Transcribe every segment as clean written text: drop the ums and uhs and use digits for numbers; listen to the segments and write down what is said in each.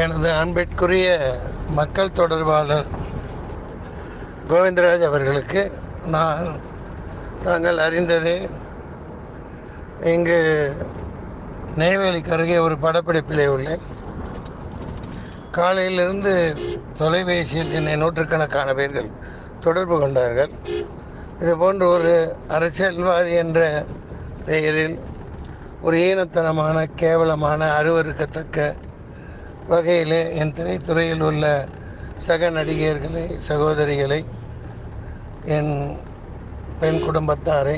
எனது அன்பிற்குரிய மக்கள் தொடர்பாளர் கோவிந்தராஜ் அவர்களுக்கு நான் தாங்கள் அறிந்தது இங்கு நெய்வேலிக்கு அருகே ஒரு படப்பிடிப்பிலே உள்ளேன். காலையிலிருந்து தொலைபேசியில் என்னை நூற்றுக்கணக்கான பேர்கள் தொடர்பு கொண்டார்கள். இதுபோன்று ஒரு அரசியல்வாதி என்ற பெயரில் ஒரு ஈனத்தனமான, கேவலமான, அருவருக்கத்தக்க வகையிலே என் திரைத்துறையில் உள்ள சக நடிகர்களை, சகோதரிகளை, என் பெண் குடும்பத்தாரை,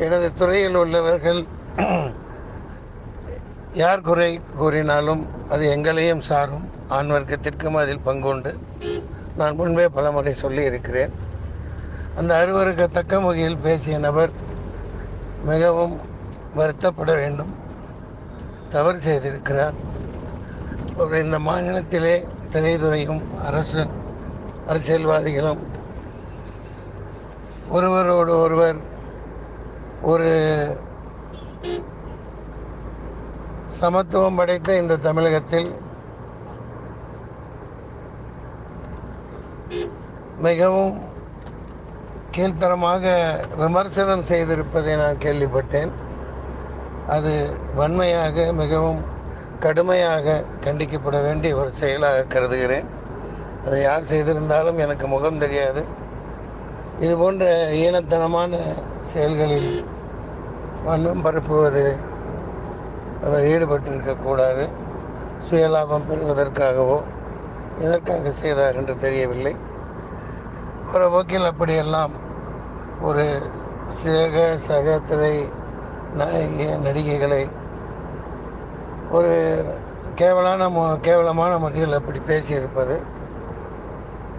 எனது துறையில் உள்ளவர்கள் யார் குறை கூறினாலும் அது எங்களையும் சாரும். ஆண் வர்க்கத்திற்கும் அதில் பங்குண்டு. நான் முன்பே பலமுறை சொல்லியிருக்கிறேன். அந்த அருவருக்கத்தக்க வகையில் பேசிய நபர் மிகவும் வருத்தப்பட வேண்டும். தவறு செய்திருக்கிறார். இந்த மாநிலத்திலே திரைத்துறையும் அரசியல்வாதிகளும் ஒருவரோடு ஒருவர் ஒரு சமத்துவம் படைத்த இந்த தமிழகத்தில் மிகவும் கீழ்த்தரமாக விமர்சனம் செய்திருப்பதை நான் கேள்விப்பட்டேன். அது வன்மையாக, மிகவும் கடுமையாக கண்டிக்கப்பட வேண்டிய ஒரு செயலாக கருதுகிறேன். அதை யார் செய்திருந்தாலும் எனக்கு முகம் தெரியாது. இது போன்ற ஈனத்தனமான செயல்களில் வன்மம் பரப்புவது அவர் ஈடுபட்டிருக்கக்கூடாது. சுயலாபம் பெறுவதற்காகவோ எதற்காக செய்தார் என்று தெரியவில்லை. ஒரு போக்கில் அப்படியெல்லாம் ஒரு சக திரை நடிகைகளை ஒரு கேவலமான முறையில் அப்படி பேசியிருப்பது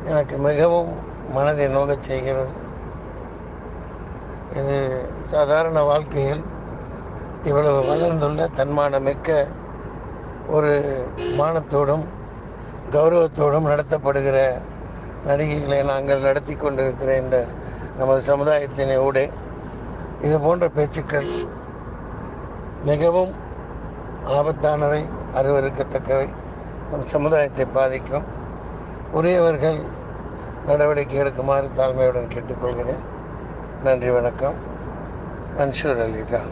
எனக்கு மிகவும் மனதை நோகச் செய்கிறது. இது சாதாரண வாழ்க்கையில் இவ்வளவு வளர்ந்துள்ள தன்மானமிக்க ஒரு மானத்தோடும் கௌரவத்தோடும் நடத்தப்படுகிற நடிகைகளை நாங்கள் நடத்தி கொண்டிருக்கிற இந்த நமது சமுதாயத்தின் ஊடே இது போன்ற பேச்சுக்கள் மிகவும் ஆபத்தானவை, அருவருக்கத்தக்கவை, நம் சமுதாயத்தை பாதிக்கும். உரியவர்கள் நடவடிக்கை எடுக்குமாறு தாழ்மையுடன் கேட்டுக்கொள்கிறேன். நன்றி, வணக்கம். மன்சூர் அலிகான்.